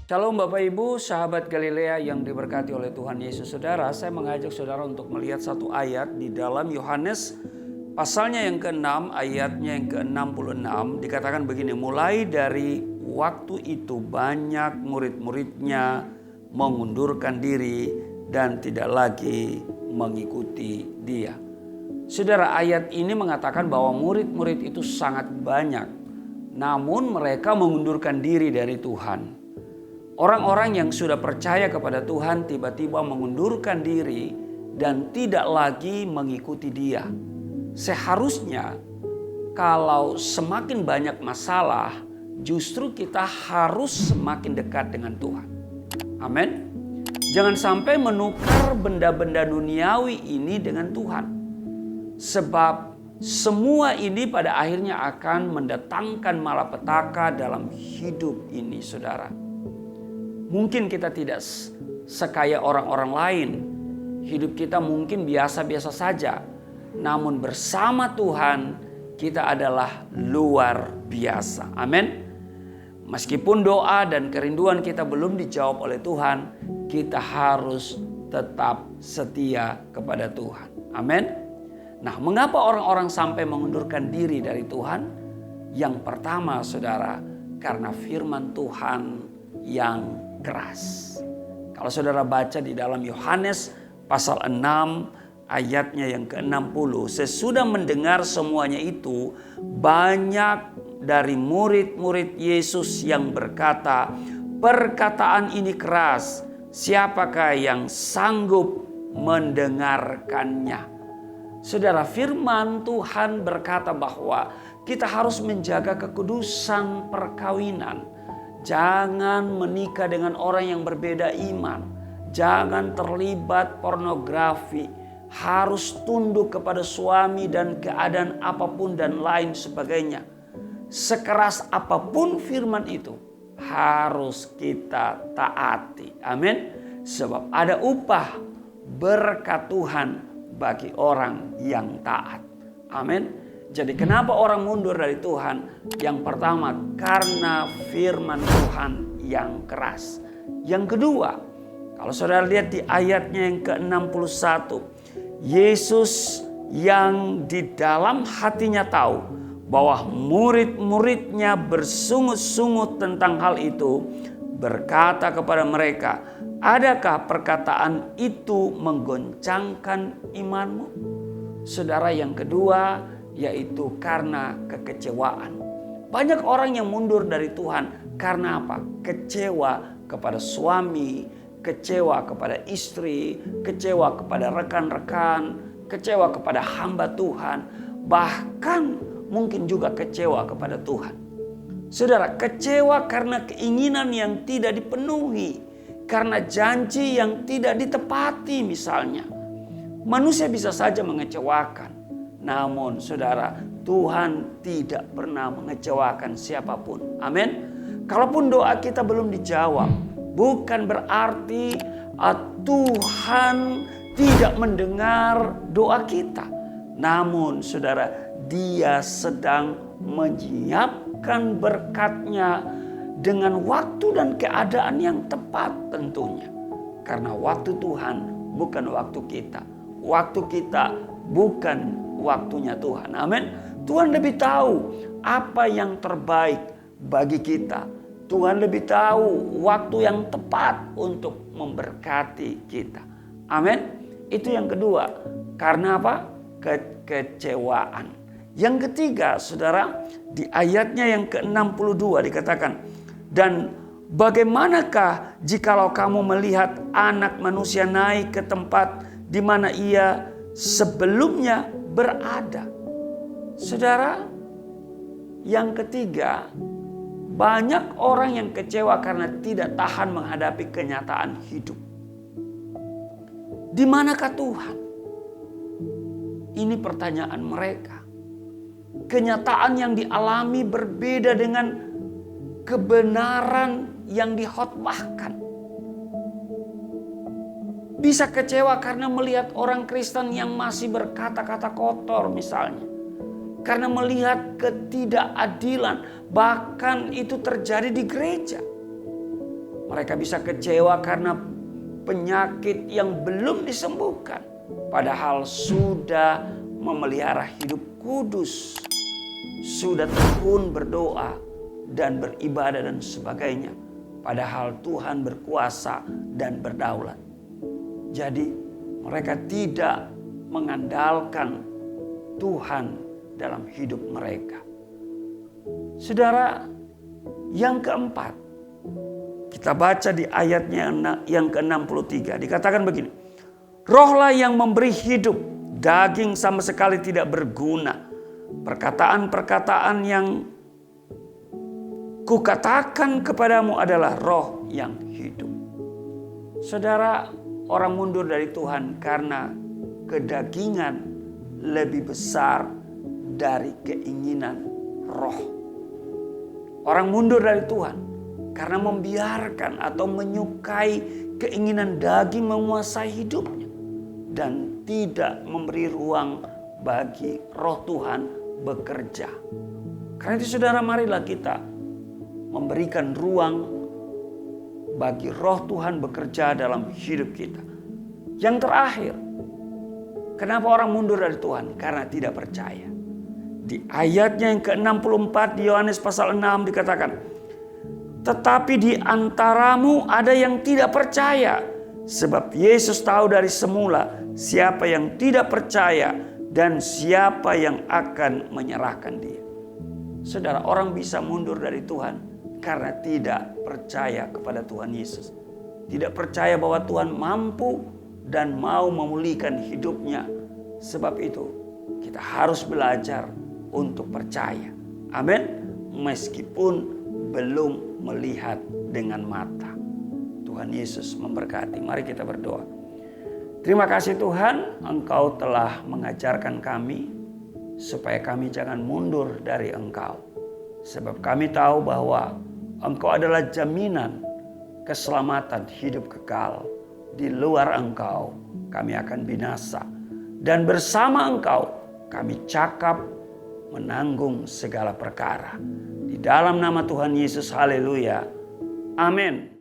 Shalom Bapak Ibu, sahabat Galilea yang diberkati oleh Tuhan Yesus. Saudara, saya mengajak saudara untuk melihat satu ayat di dalam Yohanes pasalnya yang ke-6, ayatnya yang ke-66. Dikatakan begini, mulai dari waktu itu banyak murid-muridnya mengundurkan diri dan tidak lagi mengikuti dia. Saudara, ayat ini mengatakan bahwa murid-murid itu sangat banyak, namun mereka mengundurkan diri dari Tuhan. Orang-orang yang sudah percaya kepada Tuhan tiba-tiba mengundurkan diri dan tidak lagi mengikuti Dia. Seharusnya kalau semakin banyak masalah, justru kita harus semakin dekat dengan Tuhan. Amin. Jangan sampai menukar benda-benda duniawi ini dengan Tuhan. Sebab semua ini pada akhirnya akan mendatangkan malapetaka dalam hidup ini, saudara. Mungkin kita tidak sekaya orang-orang lain. Hidup kita mungkin biasa-biasa saja. Namun bersama Tuhan kita adalah luar biasa. Amin. Meskipun doa dan kerinduan kita belum dijawab oleh Tuhan, kita harus tetap setia kepada Tuhan. Amin. Nah, mengapa orang-orang sampai mengundurkan diri dari Tuhan? Yang pertama, saudara, karena firman Tuhan yang keras. Kalau saudara baca di dalam Yohanes pasal 6 ayatnya yang ke-60. Sesudah mendengar semuanya itu, banyak dari murid-murid Yesus yang berkata, perkataan ini keras, siapakah yang sanggup mendengarkannya? Saudara, firman Tuhan berkata bahwa kita harus menjaga kekudusan perkawinan. Jangan menikah dengan orang yang berbeda iman. Jangan terlibat pornografi. Harus tunduk kepada suami dan keadaan apapun dan lain sebagainya. Sekeras apapun firman itu harus kita taati. Amin. Sebab ada upah berkat Tuhan bagi orang yang taat. Amin. Jadi kenapa orang mundur dari Tuhan? Yang pertama, karena firman Tuhan yang keras. Yang kedua, kalau saudara lihat di ayatnya yang ke-61. Yesus yang di dalam hatinya tahu bahwa murid-muridnya bersungut-sungut tentang hal itu, berkata kepada mereka, adakah perkataan itu menggoncangkan imanmu? Saudara, yang kedua, yaitu karena kekecewaan. Banyak orang yang mundur dari Tuhan karena apa? Kecewa kepada suami, kecewa kepada istri, kecewa kepada rekan-rekan, kecewa kepada hamba Tuhan, bahkan mungkin juga kecewa kepada Tuhan. Saudara, kecewa karena keinginan yang tidak dipenuhi, karena janji yang tidak ditepati misalnya. Manusia bisa saja mengecewakan. Namun saudara, Tuhan tidak pernah mengecewakan siapapun. Amin. Kalaupun doa kita belum dijawab, bukan berarti Tuhan tidak mendengar doa kita. Namun saudara, Dia sedang menyiapkan berkatnya dengan waktu dan keadaan yang tepat tentunya. Karena waktu Tuhan bukan waktu kita. Waktu kita bukan waktunya Tuhan. Amin. Tuhan lebih tahu apa yang terbaik bagi kita. Tuhan lebih tahu waktu yang tepat untuk memberkati kita. Amin. Itu yang kedua. Karena apa? Kekecewaan. Yang ketiga, saudara, di ayatnya yang ke-62 dikatakan, dan bagaimanakah jikalau kamu melihat anak manusia naik ke tempat di mana ia sebelumnya berada. Saudara, yang ketiga, banyak orang yang kecewa karena tidak tahan menghadapi kenyataan hidup. Di manakah Tuhan? Ini pertanyaan mereka. Kenyataan yang dialami berbeda dengan kebenaran yang dikhotbahkan. Bisa kecewa karena melihat orang Kristen yang masih berkata-kata kotor misalnya. Karena melihat ketidakadilan, bahkan itu terjadi di gereja. Mereka bisa kecewa karena penyakit yang belum disembuhkan. Padahal sudah memelihara hidup kudus. Sudah tekun berdoa dan beribadah dan sebagainya. Padahal Tuhan berkuasa dan berdaulat. Jadi mereka tidak mengandalkan Tuhan dalam hidup mereka. Saudara, yang keempat, kita baca di ayatnya yang ke-63. Dikatakan begini. Rohlah yang memberi hidup, daging sama sekali tidak berguna. Perkataan-perkataan yang kukatakan kepadamu adalah roh yang hidup. Saudara, orang mundur dari Tuhan karena kedagingan lebih besar dari keinginan roh. Orang mundur dari Tuhan karena membiarkan atau menyukai keinginan daging menguasai hidupnya. Dan tidak memberi ruang bagi roh Tuhan bekerja. Karena itu saudara, marilah kita memberikan ruang bagi roh Tuhan bekerja dalam hidup kita. Yang terakhir, kenapa orang mundur dari Tuhan? Karena tidak percaya. Di ayatnya yang ke-64 di Yohanes pasal 6 dikatakan, tetapi di antaramu ada yang tidak percaya. Sebab Yesus tahu dari semula siapa yang tidak percaya dan siapa yang akan menyerahkan dia. Saudara, orang bisa mundur dari Tuhan karena tidak percaya kepada Tuhan Yesus. Tidak percaya bahwa Tuhan mampu dan mau memulihkan hidupnya. Sebab itu kita harus belajar untuk percaya. Amin. Meskipun belum melihat dengan mata. Tuhan Yesus memberkati. Mari kita berdoa. Terima kasih Tuhan, Engkau telah mengajarkan kami supaya kami jangan mundur dari Engkau. Sebab kami tahu bahwa Engkau adalah jaminan keselamatan hidup kekal. Di luar Engkau kami akan binasa. Dan bersama Engkau kami cakap menanggung segala perkara. Di dalam nama Tuhan Yesus, haleluya. Amin.